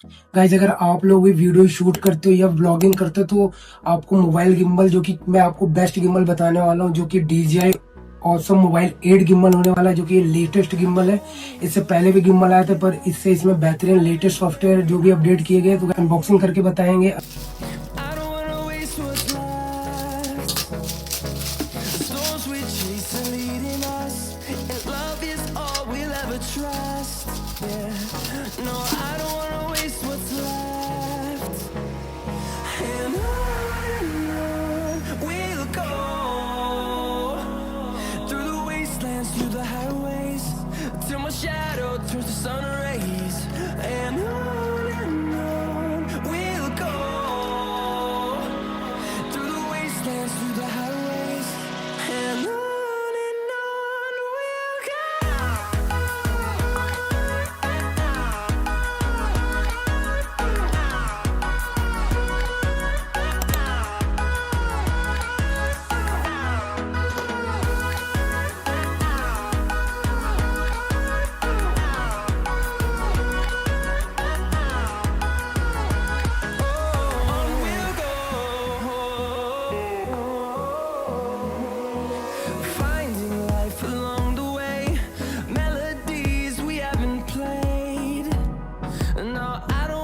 Guys अगर आप लोग भी वीडियो शूट करते हो या व्लॉगिंग करते हो तो आपको मोबाइल गिम्बल, जो कि मैं आपको बेस्ट गिम्बल बताने वाला हूँ, जो कि DJI ऑसम मोबाइल 8 गिम्बल होने वाला है, जो कि लेटेस्ट गिम्बल है। इससे पहले भी गिम्बल आए थे, पर इससे इसमें बेहतरीन लेटेस्ट सॉफ्टवेयर जो भी अपडेट किए गए, तो अनबॉक्सिंग करके बताएंगे। Shadow turns to sun rays, and on we'll go through the wastelands, through the highways, and on we'll go. No, I don't